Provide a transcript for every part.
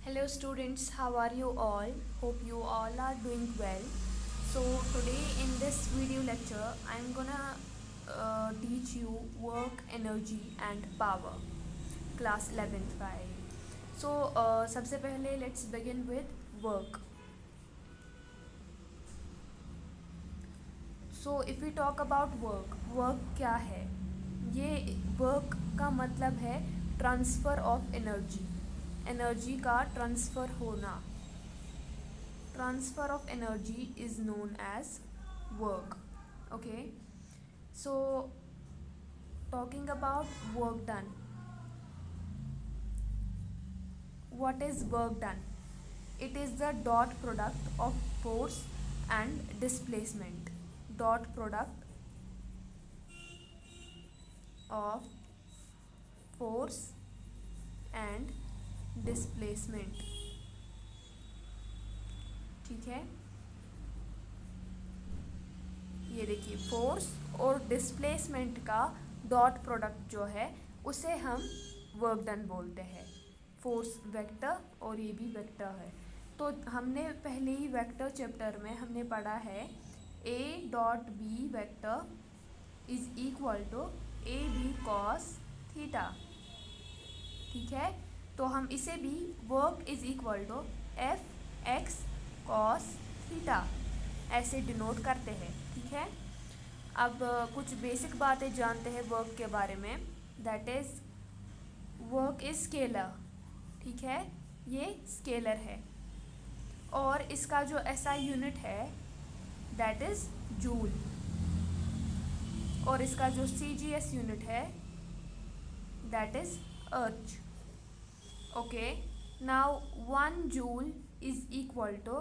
Hello students, how are you all? Hope you all are doing well. So today in this video lecture, I'm gonna teach you work, energy and power, class 11th 5. So सबसे पहले let's begin with work. So if we talk about work, work क्या है? ये work का मतलब है transfer of energy, energy का transfer होना. Transfer of energy is known as work. Okay, so talking about work done, what is work done? It is the dot product of force and displacement. Dot product of force and displacement. ठीक है, ये देखिए force और displacement का dot product जो है उसे हम वर्क डन बोलते हैं. फोर्स वेक्टर और ये भी वेक्टर है. तो हमने पहले ही वेक्टर चैप्टर में हमने पढ़ा है a dot b vector is equal to a b cos theta. ठीक है, तो हम इसे भी work is equal to F x cos theta ऐसे डिनोट करते हैं. ठीक है, अब कुछ बेसिक बातें जानते हैं वर्क के बारे में. That is work is scalar. ठीक है, ये स्केलर है और इसका जो एसआई यूनिट है दैट इज़ जूल और इसका जो सीजीएस यूनिट है that is erg. Okay, now 1 joule is equal to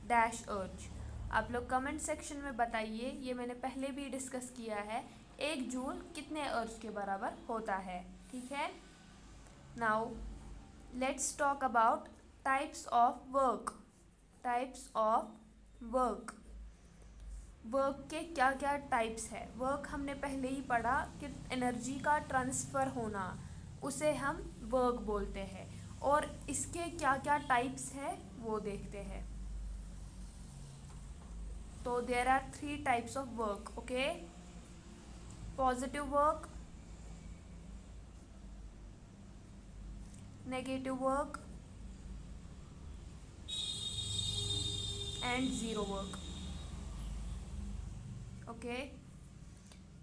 dash erg. आप लोग कमेंट सेक्शन में बताइए, ये मैंने पहले भी डिस्कस किया है, 1 जूल कितने अर्च के बराबर होता है. ठीक है, now let's talk about types of work. Types of work, work के क्या क्या टाइप्स है. वर्क हमने पहले ही पढ़ा कि एनर्जी का ट्रांसफ़र होना, उसे हम वर्क बोलते हैं. और इसके क्या क्या टाइप्स है वो देखते हैं. तो there are 3 types of work. Okay, positive work, negative work and zero work. Okay,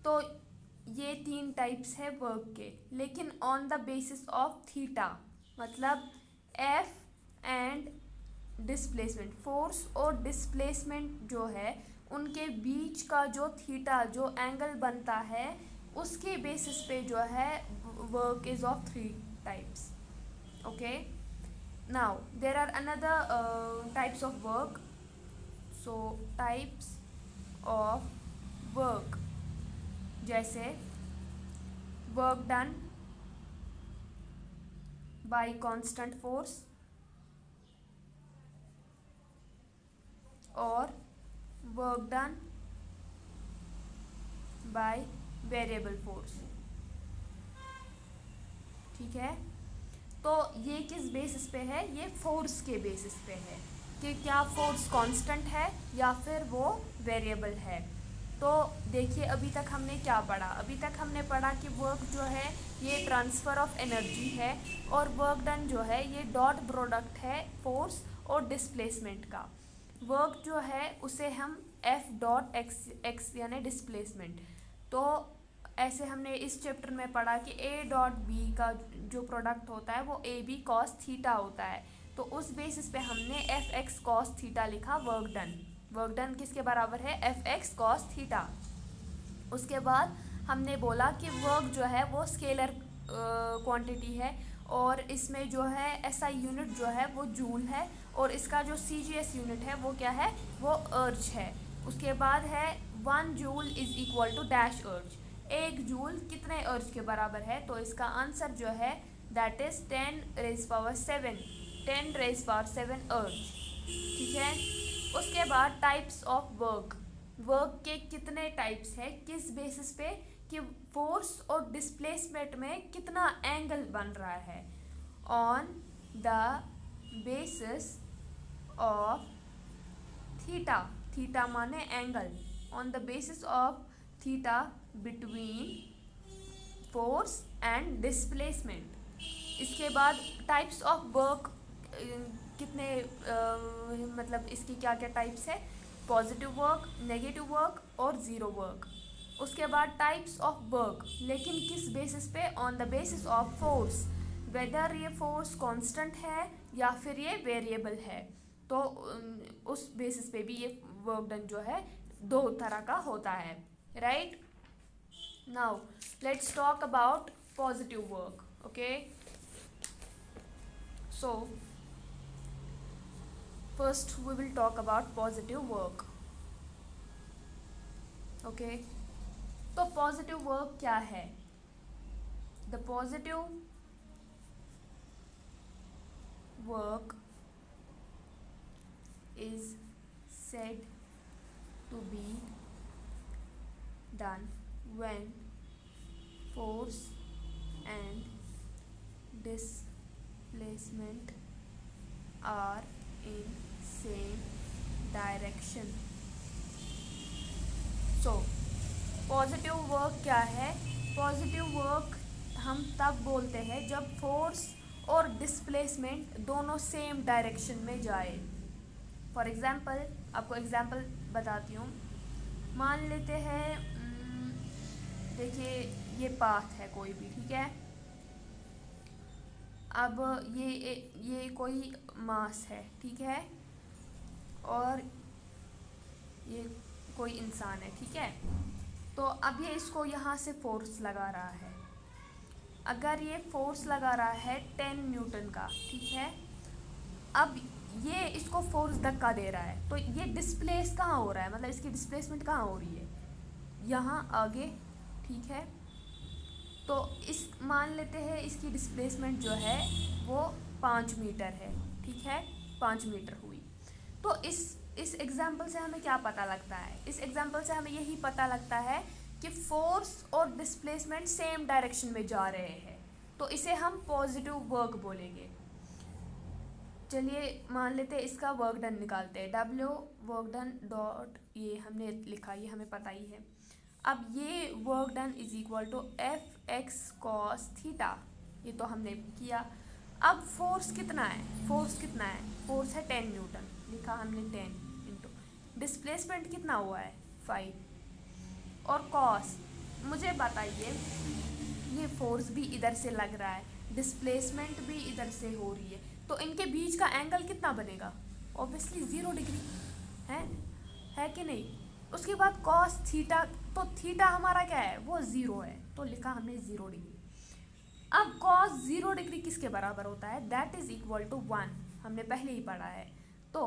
तो ये 3 टाइप्स है वर्क के, लेकिन on the basis of theta. मतलब एफ एंड डिस्प्लेसमेंट, फोर्स और डिस्प्लेसमेंट जो है उनके बीच का जो थीटा जो एंगल बनता है उसके बेसिस पे जो है work is of 3 types. Okay, now there are another types of work. So types of work जैसे work done by constant force और work done by variable force. ठीक है, तो ये किस बेसिस पे है? ये फोर्स के बेसिस पे है कि क्या फोर्स कांस्टेंट है या फिर वो वेरिएबल है. तो देखिए अभी तक हमने क्या पढ़ा. अभी तक हमने पढ़ा कि वर्क जो है ये ट्रांसफ़र ऑफ एनर्जी है और वर्क डन जो है ये डॉट प्रोडक्ट है फोर्स और डिस्प्लेसमेंट का. वर्क जो है उसे हम एफ डॉट एक्स यानी डिस्प्लेसमेंट. तो ऐसे हमने इस चैप्टर में पढ़ा कि ए डॉट बी का जो प्रोडक्ट होता है वो ए बी कॉस थीटा होता है. तो उस बेसिस पे हमने एफ एक्स कॉस थीटा लिखा वर्क डन. वर्क डन किसके बराबर है? F x cos theta. उसके बाद हमने बोला कि वर्क जो है वो स्केलर क्वांटिटी है और इसमें जो है एसआई यूनिट जो है वो जूल है और इसका जो सीजीएस यूनिट है वो क्या है? वो अर्च है. उसके बाद है 1 joule is equal to dash erg. 1 joule कितने अर्च के बराबर है? तो इसका आंसर जो है दैट इज 10⁻⁷, 10⁻⁷ अर्च. ठीक है, उसके बाद टाइप्स ऑफ वर्क. वर्क के कितने टाइप्स है, किस बेसिस पे कि फोर्स और डिस्प्लेसमेंट में कितना एंगल बन रहा है. On the basis of theta, theta माने angle, on the basis of theta between force and displacement. इसके बाद टाइप्स ऑफ वर्क कितने मतलब इसकी क्या क्या टाइप्स है, पॉजिटिव वर्क, नेगेटिव वर्क और ज़ीरो वर्क। उसके बाद टाइप्स ऑफ वर्क, लेकिन किस बेसिस पे, on the basis of force, whether ये फोर्स कांस्टेंट है या फिर ये वेरिएबल है। तो उस बेसिस पे भी ये वर्क डन जो है दो तरह का होता है, right. Now let's talk about positive work, okay. So first we will talk about positive work, okay। तो positive work क्या है? The positive work is said to be done when force and displacement are in same direction। So positive work क्या है? Positive work हम तब बोलते हैं जब फोर्स और डिस्प्लेसमेंट दोनों सेम डायरेक्शन में जाए। फॉर एग्जांपल, आपको एग्जांपल बताती हूँ। मान लेते हैं, देखिए ये पाथ है कोई भी, ठीक है। अब ये कोई मास है, ठीक है, और ये कोई इंसान है, ठीक है। तो अब ये इसको यहाँ से फोर्स लगा रहा है। अगर ये फोर्स लगा रहा है 10 न्यूटन का, ठीक है। अब ये इसको फोर्स धक्का दे रहा है, तो ये डिस्प्लेस कहाँ हो रहा है, मतलब इसकी डिस्प्लेसमेंट कहाँ हो रही है, यहाँ आगे, ठीक है। तो इस मान लेते हैं इसकी डिस्प्लेसमेंट जो है वो 5 मीटर है, ठीक है, 5 मीटर हुई। तो इस एग्जाम्पल से हमें क्या पता लगता है? इस एग्जाम्पल से हमें यही पता लगता है कि फोर्स और डिस्प्लेसमेंट सेम डायरेक्शन में जा रहे हैं, तो इसे हम पॉजिटिव वर्क बोलेंगे। चलिए मान लेते हैं इसका वर्क डन निकालते हैं। W वर्क डन डॉट, ये हमने लिखा, ये हमें पता ही है। अब ये work done is equal to Fx cos theta, ये तो हमने किया। अब फोर्स कितना है? फोर्स कितना है? फोर्स है 10 न्यूटन, लिखा हमने 10 इंटू डिस्प्लेसमेंट कितना हुआ है 5, और कॉस, मुझे बताइए ये फोर्स भी इधर से लग रहा है, डिस्प्लेसमेंट भी इधर से हो रही है, तो इनके बीच का एंगल कितना बनेगा? ऑब्वियसली 0 डिग्री है कि नहीं। उसके बाद कॉस थीटा, तो थीटा हमारा क्या है? वो 0 है, तो लिखा हमने 0 डिग्री। अब कॉस 0 डिग्री किसके बराबर होता है? दैट इज इक्वल टू 1, हमने पहले ही पढ़ा है। तो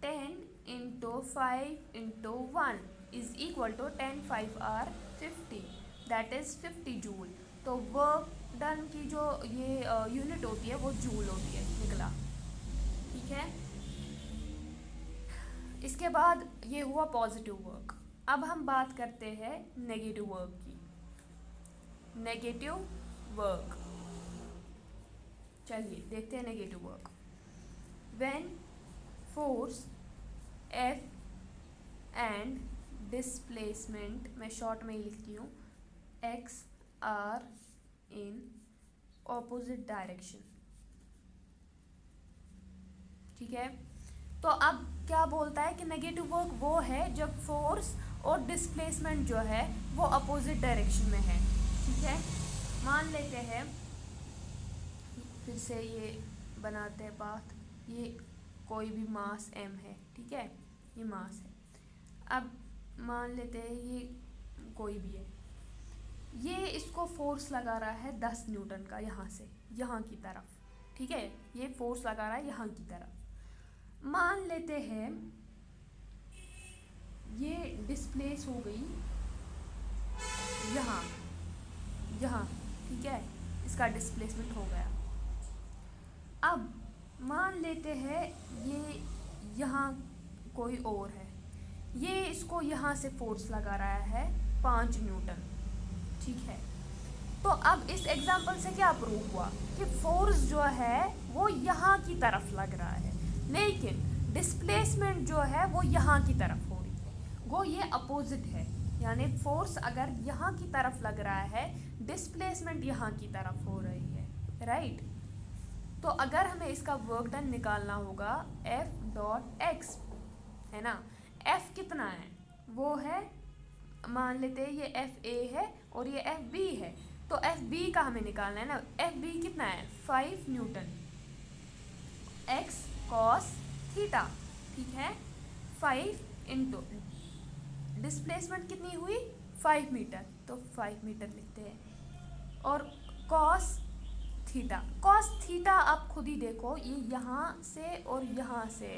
10 into 5 into 1 is equal to 10 5 are 50, that is 50 joule. तो वर्क डन की जो ये यूनिट होती है वो जूल होती है, निकला, ठीक है। इसके बाद ये हुआ पॉजिटिव वर्क। अब हम बात करते हैं नेगेटिव वर्क की। नेगेटिव वर्क, चलिए देखते हैं negative work. When force F and displacement, मैं शॉर्ट में ही लिखती हूँ, X are in opposite direction, ठीक है। तो अब क्या बोलता है कि नेगेटिव वर्क वो है जब फोर्स और डिस्प्लेसमेंट जो है वो अपोजिट डायरेक्शन में है, ठीक है। मान लेते हैं, फिर से ये बनाते हैं पाथ, ये कोई भी मास m है, ठीक है, ये मास है। अब मान लेते हैं ये कोई भी है, ये इसको फोर्स लगा रहा है 10 न्यूटन का यहाँ से यहाँ की तरफ, ठीक है, ये फोर्स लगा रहा है यहाँ की तरफ। मान लेते हैं ये डिस्प्लेस हो गई यहाँ, ठीक है, इसका डिस्प्लेसमेंट हो गया। अब मान लेते हैं ये यहाँ कोई और है, ये इसको यहाँ से फोर्स लगा रहा है 5 न्यूटन, ठीक है। तो अब इस एग्जाम्पल से क्या प्रूव हुआ कि फोर्स जो है वो यहाँ की तरफ लग रहा है, लेकिन डिस्प्लेसमेंट जो है वो यहाँ की तरफ हो रही है, वो ये अपोजिट है। यानी फोर्स अगर यहाँ की तरफ लग रहा है, डिस्प्लेसमेंट यहाँ की तरफ हो रही है, राइट। तो अगर हमें इसका वर्क डन निकालना होगा F डॉट एक्स, है ना। F कितना है, वो है, मान लेते हैं ये FA है और ये FB है, तो FB का हमें निकालना है ना। FB कितना है, 5 न्यूटन x cos थीटा, ठीक है। 5 इंटू डिस्प्लेसमेंट कितनी हुई, 5 मीटर, तो 5 मीटर लिखते हैं। और cos थीटा आप खुद ही देखो, ये यहाँ से और यहाँ से,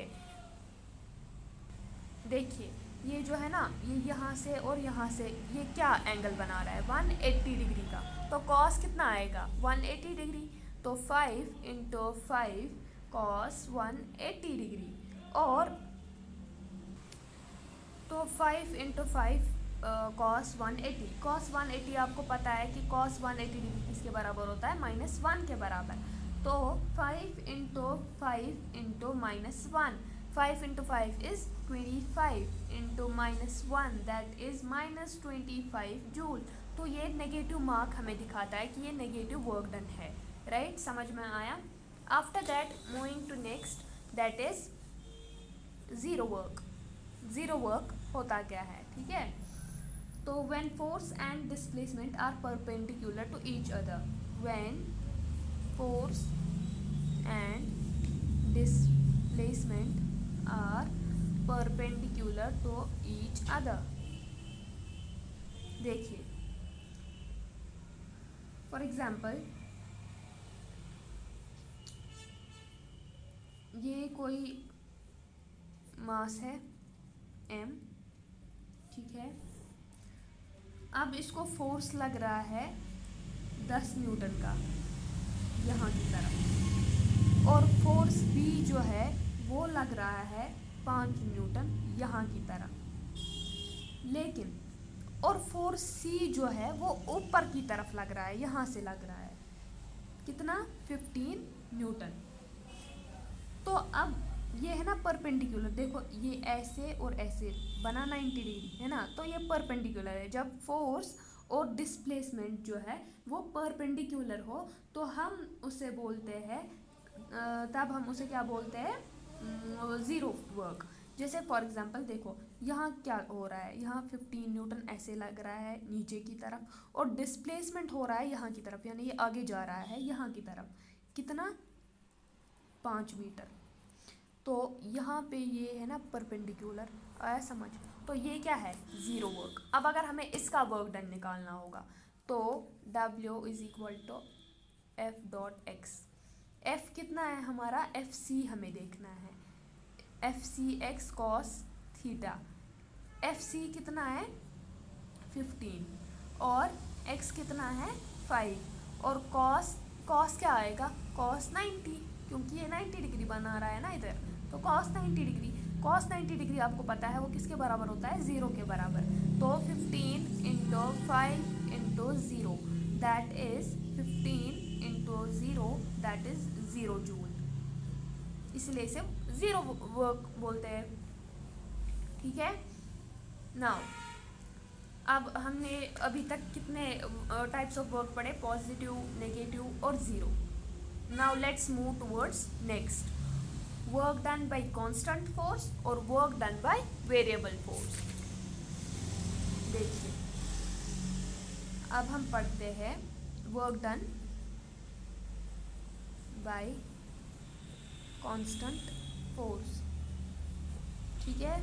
देखिए ये जो है ना, ये यहाँ से और यहाँ से ये क्या एंगल बना रहा है, 180 डिग्री का। तो cos कितना आएगा, 180 डिग्री। तो 5 इंटू 5 cos 180 डिग्री। और तो 5 इंटू 5 cos 180 आपको पता है कि cos 180 डिग्री किसके बराबर होता है, -1 के बराबर। तो 5 into 5 into -1, 5 into 5 is 25 into -1 that is -25 joule. तो ये नेगेटिव मार्क हमें दिखाता है कि ये नेगेटिव वर्क डन है, राइट। समझ में आया। After that moving to next, that is zero work. Zero work होता क्या है, ठीक है। तो when force and displacement are perpendicular to each other, when force and displacement are perpendicular to each other। देखिए फॉर एग्जाम्पल, ये कोई मास है m, ठीक है। अब इसको फोर्स लग रहा है 10 न्यूटन का यहाँ की तरफ, और फोर्स B जो है वो लग रहा है 5 न्यूटन यहाँ की तरफ। लेकिन और फोर्स C जो है वो ऊपर की तरफ लग रहा है, यहाँ से लग रहा है, कितना, 15 न्यूटन। तो अब ये है ना परपेंडिकुलर, देखो ये ऐसे और ऐसे बना 90 डिग्री, है ना। तो ये परपेंडिकुलर है। जब फोर्स और डिस्प्लेसमेंट जो है वो परपेंडिकुलर हो तो हम उसे बोलते हैं, तब हम उसे क्या बोलते हैं, ज़ीरो वर्क। जैसे फॉर एग्जांपल देखो यहाँ क्या हो रहा है, यहाँ 15 न्यूटन ऐसे लग रहा है नीचे की तरफ, और डिस्प्लेसमेंट हो रहा है यहाँ की तरफ, यानी ये आगे जा रहा है यहाँ की तरफ, कितना, 5 मीटर। तो यहाँ पे ये है ना परपेंडिकुलर, आया समझ। तो ये क्या है, ज़ीरो वर्क। अब अगर हमें इसका वर्क डन निकालना होगा तो W is equal to F dot X. F कितना है हमारा, FC हमें देखना है, FC x cos theta. FC कितना है 15 और x कितना है 5, और cos क्या आएगा, cos 90, क्योंकि ये 90 डिग्री बना रहा है ना इधर, तो cos 90 डिग्री। cos 90 डिग्री आपको पता है वो किसके बराबर होता है, 0 के बराबर। तो 15 into 5 into 0 that is 15 into 0 that is 0 joule, इसलिए इसे ज़ीरो वर्क बोलते हैं, ठीक है। नाउ अब हमने अभी तक कितने टाइप्स ऑफ वर्क पढ़े, पॉजिटिव, नेगेटिव और zero. Now let's move towards next, work done by constant force और work done by variable force. देखिए अब हम पढ़ते हैं work done by constant force, ठीक है।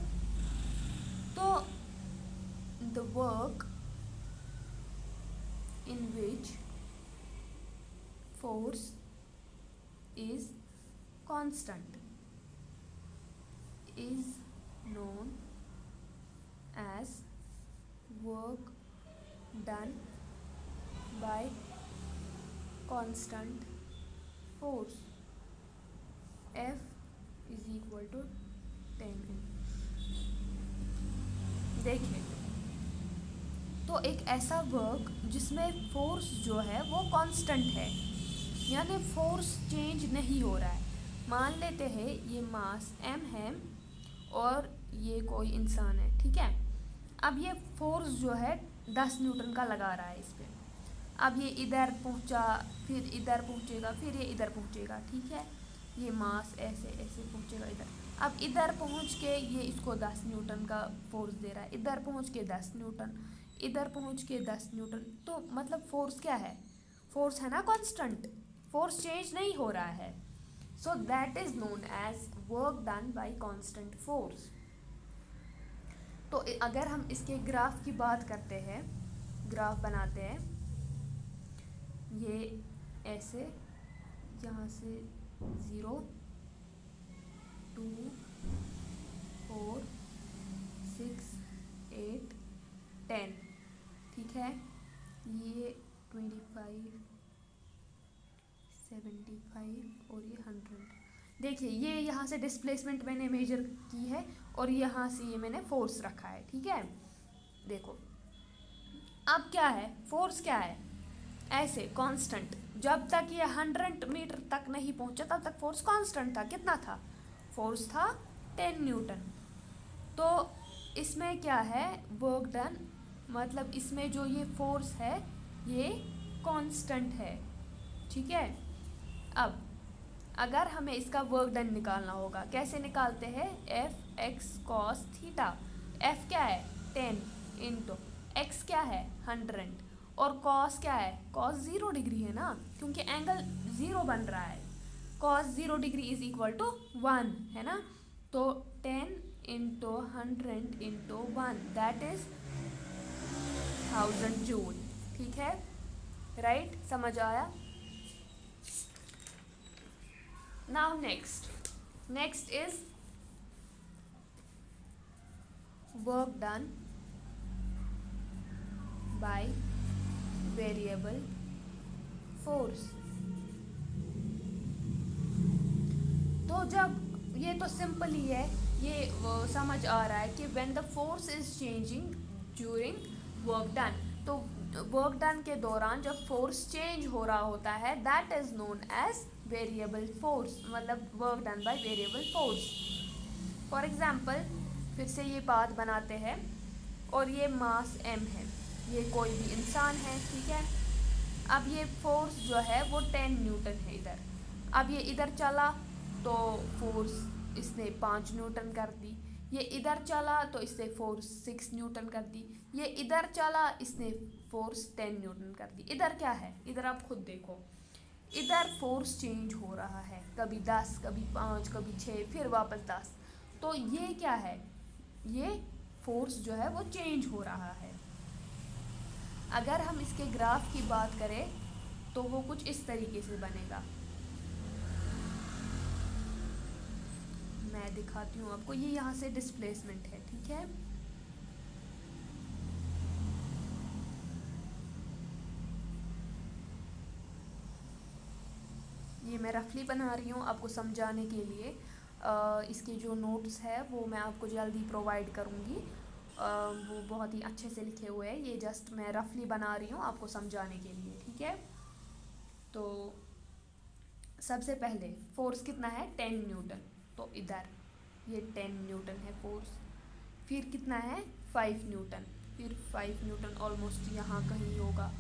तो the work in which force is constant is known as work done by constant force। F is equal to 10 N। देखिए तो एक ऐसा वर्क जिसमें फोर्स जो है वो कांस्टेंट है, यानी फोर्स चेंज नहीं हो रहा है। मान लेते हैं ये मास m है और ये कोई इंसान है, ठीक है। अब ये फोर्स जो है 10 न्यूटन का लगा रहा है इस पर। अब ये इधर पहुंचा, फिर इधर पहुंचेगा, फिर ये इधर पहुंचेगा, ठीक है। ये मास ऐसे ऐसे पहुंचेगा इधर। अब इधर पहुंच के ये इसको 10 न्यूटन का फोर्स दे रहा है, इधर पहुंच के 10 न्यूटन, इधर पहुंच के 10 न्यूटन। तो मतलब फोर्स क्या है? फोर्स है ना कांस्टेंट, फोर्स चेंज नहीं हो रहा है। So that is known as work done by constant force. तो अगर हम इसके ग्राफ की बात करते हैं, ग्राफ बनाते हैं, ये ऐसे, यहाँ से 0 2 4 6 8 10, ठीक है। ये 25 75 और ये 100। देखिए ये यहाँ से डिस्प्लेसमेंट मैंने मेजर की है और यहाँ से ये मैंने फोर्स रखा है, ठीक है। देखो अब क्या है, फोर्स क्या है? ऐसे कांस्टेंट, जब तक ये 100 मीटर तक नहीं पहुंचा तब तक फोर्स कांस्टेंट था। कितना था? फोर्स था 10 न्यूटन। तो इसमें क्या है, वर्क डन, मतलब इसमें जो ये फोर्स है ये कांस्टेंट है, ठीक है। अब अगर हमें इसका वर्क डन निकालना होगा, कैसे निकालते हैं? F x cos theta. F क्या है? 10 इंटू एक्स क्या है? 100 और कॉस क्या है? कॉस 0 डिग्री है ना, क्योंकि एंगल 0 बन रहा है। Cos 0 degree is equal to 1 है ना। तो 10 into 100 into 1 that is 1000 joule, ठीक है। राइट, समझ आया? Now next is work done by variable force. तो जब ये तो सिंपल ही है, ये समझ आ रहा है कि when the force is changing during work done, तो वर्क डन के दौरान जब फोर्स चेंज हो रहा होता है that is known as variable force, मतलब work done by variable force. For example फिर से ये बात बनाते हैं और ये मास m है, ये कोई भी इंसान है, ठीक है। अब ये फोर्स जो है वो 10 न्यूटन है इधर। अब ये इधर चला तो फोर्स इसने 5 न्यूटन कर दी, ये इधर चला तो इसने फोर्स 6 न्यूटन कर दी, ये इधर चला इसने फोर्स 10 न्यूटन कर दी। इधर क्या है? इधर आप खुद देखो, इधर फोर्स चेंज हो रहा है, कभी 10 कभी 5 कभी 6 फिर वापस 10। तो ये क्या है? ये फोर्स जो है वो चेंज हो रहा है। अगर हम इसके ग्राफ की बात करें तो वो कुछ इस तरीके से बनेगा। मैं दिखाती हूँ आपको, ये यहाँ से डिस्प्लेसमेंट है, ठीक है। ये मैं रफली बना रही हूँ आपको समझाने के लिए। इसके जो नोट्स है वो मैं आपको जल्दी प्रोवाइड करूँगी, वो बहुत ही अच्छे से लिखे हुए हैं। ये जस्ट मैं रफली बना रही हूँ आपको समझाने के लिए, ठीक है। तो सबसे पहले फोर्स कितना है? 10 न्यूटन। तो इधर ये 10 न्यूटन है फोर्स। फिर कितना है? 5 न्यूटन। फिर 5 न्यूटन ऑलमोस्ट यहाँ कहीं होगा।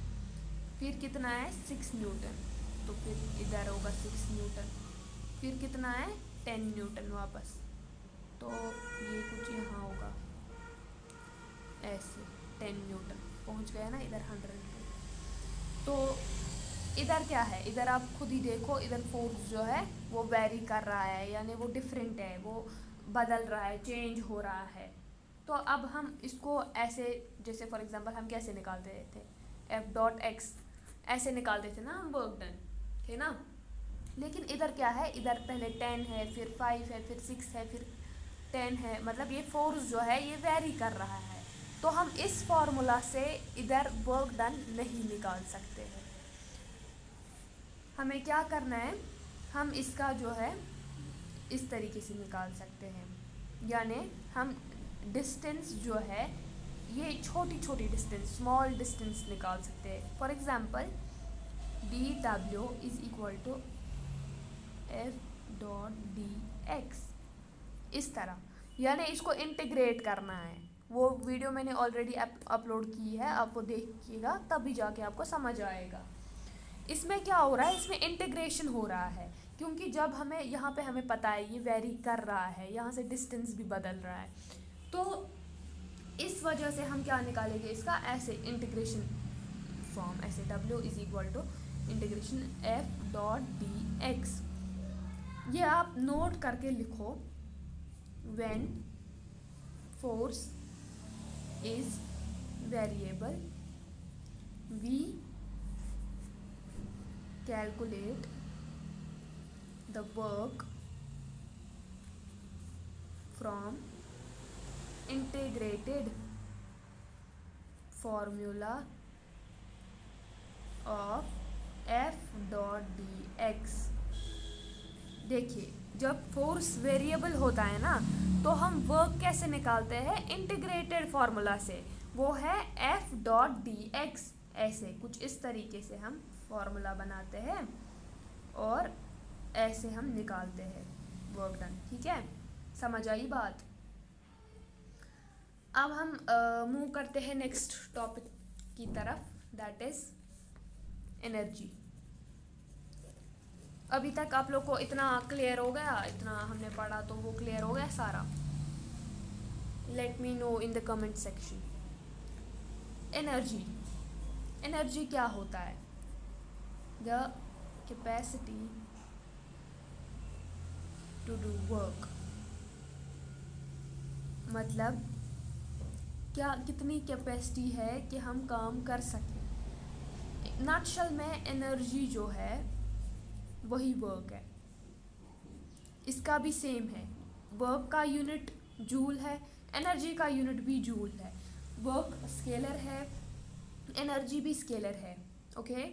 फिर कितना है? 6 न्यूटन। तो फिर इधर होगा 6 न्यूटन। फिर कितना है? 10 न्यूटन वापस। तो ये कुछ यहाँ होगा ऐसे 10 न्यूटन पहुँच गया ना इधर 100 पे। तो इधर क्या है? इधर आप खुद ही देखो, इधर फोर्स जो है वो वेरी कर रहा है, यानी वो डिफरेंट है, वो बदल रहा है, चेंज हो रहा है। तो अब हम इसको ऐसे, जैसे फॉर एग्जांपल हम कैसे निकालते थे? एफ डॉट एक्स ऐसे निकालते थे ना हम वर्क डन, है ना। लेकिन इधर क्या है? इधर पहले 10 है, फिर 5 है, फिर 6 है, फिर 10 है, मतलब ये फोर्स जो है ये वेरी कर रहा है। तो हम इस फॉर्मूला से इधर वर्क डन नहीं निकाल सकते हैं। हमें क्या करना है? हम इसका जो है इस तरीके से निकाल सकते हैं, यानी हम डिस्टेंस जो है ये छोटी छोटी डिस्टेंस, स्मॉल डिस्टेंस निकाल सकते हैं। For example D W is equal to F dot D X, इस तरह, यानी इसको इंटीग्रेट करना है। वो वीडियो मैंने ऑलरेडी अपलोड की है, आप वो देखिएगा तभी जाके आपको समझ आएगा। इसमें क्या हो रहा है, इसमें इंटीग्रेशन हो रहा है, क्योंकि जब हमें यहाँ पे हमें पता है ये वेरी कर रहा है, यहाँ से डिस्टेंस भी बदल रहा है, तो इस वजह से हम क्या निकालेंगे इसका, ऐसे इंटीग्रेशन फॉर्म, ऐसे W is equal to integration F dot D X. ये आप नोट करके लिखो, when force is variable we calculate the work from integrated formula of F dot dx। देखिए, जब फोर्स वेरिएबल होता है ना, तो हम वर्क कैसे निकालते हैं, इंटीग्रेटेड फार्मूला से, वो है F डॉट डी एक्स। ऐसे कुछ इस तरीके से हम फार्मूला बनाते हैं और ऐसे हम निकालते हैं वर्क डन। ठीक है, समझ आई बात। अब हम मूव करते हैं नेक्स्ट टॉपिक की तरफ, दैट इज एनर्जी। अभी तक आप लोग को इतना क्लियर हो गया, इतना हमने पढ़ा तो वो क्लियर हो गया सारा। Let me know in the comment section. Energy, energy क्या होता है, the capacity to do work, मतलब क्या कितनी कैपेसिटी है कि हम काम कर सकें। नटशल में एनर्जी जो है वही वर्क है, इसका भी सेम है। वर्क का यूनिट जूल है, एनर्जी का यूनिट भी जूल है। वर्क स्केलर है, एनर्जी भी स्केलर है। ओके,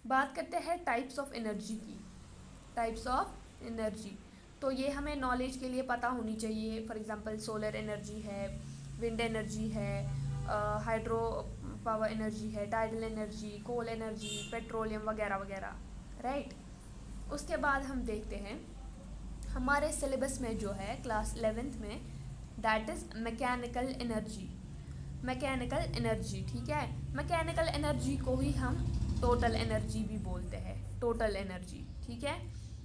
बात करते हैं टाइप्स ऑफ एनर्जी की। टाइप्स ऑफ एनर्जी, तो ये हमें नॉलेज के लिए पता होनी चाहिए। फॉर एग्जांपल सोलर एनर्जी है, विंड एनर्जी है, हाइड्रो पावर एनर्जी है, tidal energy, coal energy, petroleum वगैरह वगैरह, राइट। उसके बाद हम देखते हैं हमारे सिलेबस में जो है क्लास 11th में, that is mechanical energy. Mechanical energy, ठीक है, मैकेनिकल एनर्जी को ही हम टोटल एनर्जी भी बोलते हैं, टोटल एनर्जी। ठीक है,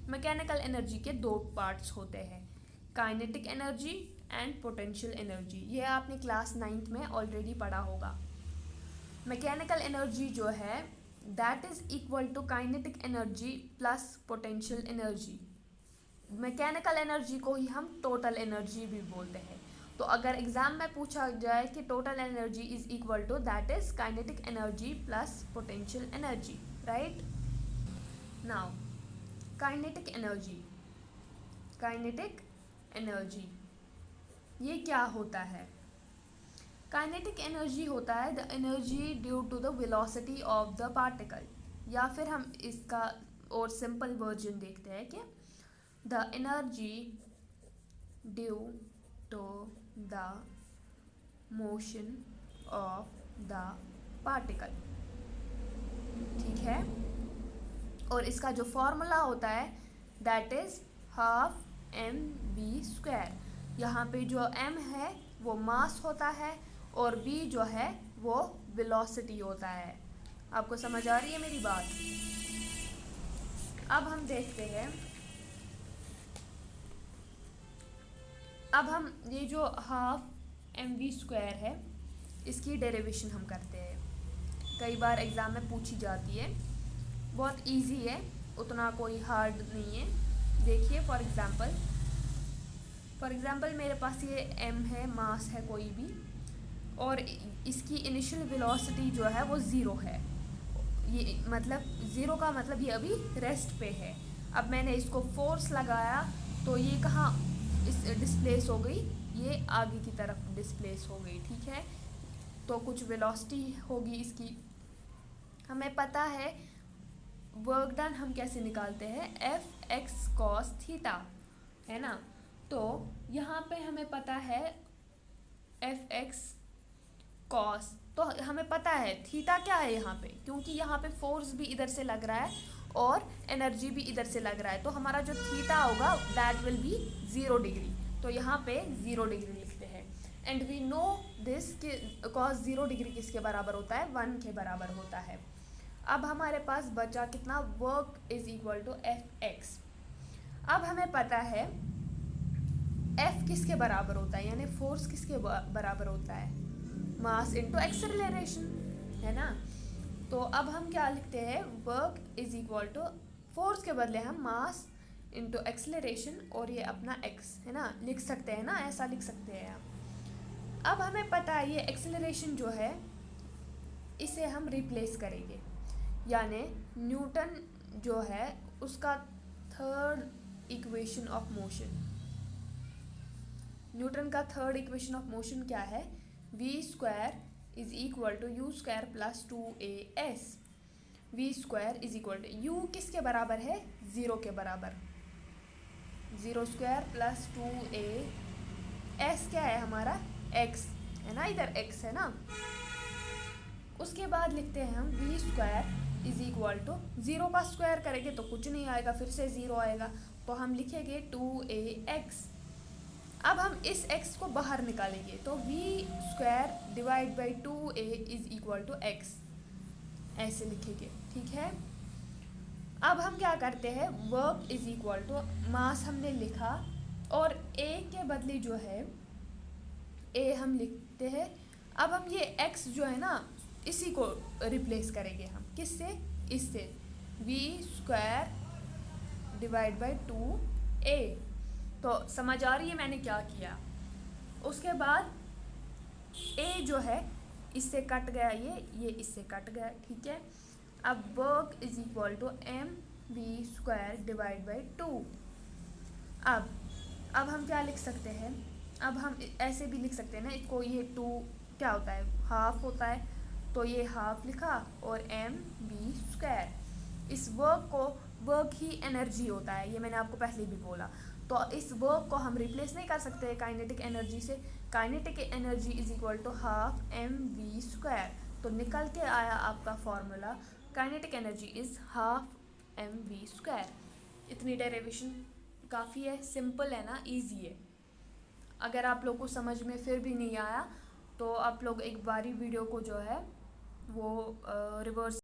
मैकेनिकल एनर्जी के दो पार्ट्स होते हैं, kinetic energy and potential energy. ये आपने क्लास 9th में ऑलरेडी पढ़ा होगा। मैकेनिकल एनर्जी जो है that is equal to kinetic energy plus potential energy. Mechanical energy को ही हम टोटल एनर्जी भी बोलते हैं। तो अगर एग्जाम में पूछा जाए कि total energy is equal to, that is kinetic energy plus potential energy, right. Now kinetic energy, kinetic energy ये क्या होता है। काइनेटिक एनर्जी होता है the energy due to the velocity of the particle, या फिर हम इसका और सिंपल वर्जन देखते हैं कि the energy due to the motion of the particle. ठीक है, और इसका जो फॉर्मूला होता है दैट इज हाफ mv²। यहाँ पे जो m है वो मास होता है और v जो है वो वेलोसिटी होता है। आपको समझ आ रही है मेरी बात। अब हम देखते हैं, अब हम ये जो हाफ mv² है इसकी डेरिवेशन हम करते हैं। कई बार एग्ज़ाम में पूछी जाती है, बहुत इजी है, उतना कोई हार्ड नहीं है। देखिए फॉर एग्ज़ाम्पल मेरे पास ये m है, मास है कोई भी, और इसकी इनिशियल वेलोसिटी जो है वो 0 है। ये मतलब 0 का मतलब ये अभी रेस्ट पे है। अब मैंने इसको फोर्स लगाया तो ये कहाँ इस डिस्प्लेस हो गई, ये आगे की तरफ डिस्प्लेस हो गई। ठीक है, तो कुछ वेलोसिटी होगी इसकी। हमें पता है वर्क डन हम कैसे निकालते हैं, F(x cos थीटा), है ना। तो यहाँ पे हमें पता है F(x cos), तो हमें पता है थीटा क्या है यहाँ पे, क्योंकि यहाँ पे फोर्स भी इधर से लग रहा है और एनर्जी भी इधर से लग रहा है, तो हमारा जो थीटा होगा दैट विल बी 0 डिग्री। तो यहाँ पे 0 डिग्री लिखते हैं। एंड वी नो दिस कि कॉस 0 डिग्री किसके बराबर होता है, 1 के बराबर होता है। अब हमारे पास बचा कितना, work is equal to F X. अब हमें पता है एफ किसके बराबर होता है, यानी फोर्स किसके बराबर होता है, मास इनटू एक्सेलरेशन, है ना। तो अब हम क्या लिखते हैं, work is equal to, force के बदले हम मास इनटू एक्सेलरेशन और ये अपना एक्स, है ना, लिख सकते हैं ना, ऐसा लिख सकते हैं हम। अब हमें पता है ये एक्सेलरेशन जो है इसे हम रिप्लेस करेंगे, यानी न्यूटन जो है उसका third equation of motion, Newton का थर्ड इक्वेशन ऑफ मोशन क्या है, v square is equal to U square plus 2as। v square is equal to u किसके बराबर है, 0 के बराबर, 0 स्क्वायर प्लस 2a, s क्या है हमारा, x है ना, इधर x है ना। उसके बाद लिखते हैं हम v square is equal to, 0 का स्क्वायर करेंगे तो कुछ नहीं आएगा, फिर से 0 आएगा, तो हम लिखेंगे 2ax। अब हम इस x को बाहर निकालेंगे, तो v square divide by 2a is equal to x, ऐसे लिखेंगे, ठीक है। अब हम क्या करते हैं, वर्क इज इक्वल टू, मास हमने लिखा और a के बदले जो है a हम लिखते हैं। अब हम ये x जो है ना इसी को रिप्लेस करेंगे हम, किससे, इससे, v square divide by 2a। तो समझ आ रही है मैंने क्या किया। उसके बाद a जो है इससे कट गया, ये इससे कट गया, ठीक है। अब work is equal to M V square divide by 2। अब हम क्या लिख सकते हैं, अब हम ऐसे भी लिख सकते हैं ना इसको, ये 2 क्या होता है, हाफ होता है, तो ये हाफ लिखा और एम वी स्क्वायर। इस वर्क को, वर्क ही एनर्जी होता है, ये मैंने आपको पहले भी बोला। तो इस वर्क को हम रिप्लेस नहीं कर सकते काइनेटिक एनर्जी से, kinetic energy is equal to half M V square. तो निकल के आया आपका formula, kinetic energy is half M V square. इतनी डेरिवेशन काफ़ी है, सिंपल है ना, इजी है। अगर आप लोग को समझ में फिर भी नहीं आया तो आप लोग एक बारी वीडियो को जो है वो रिवर्स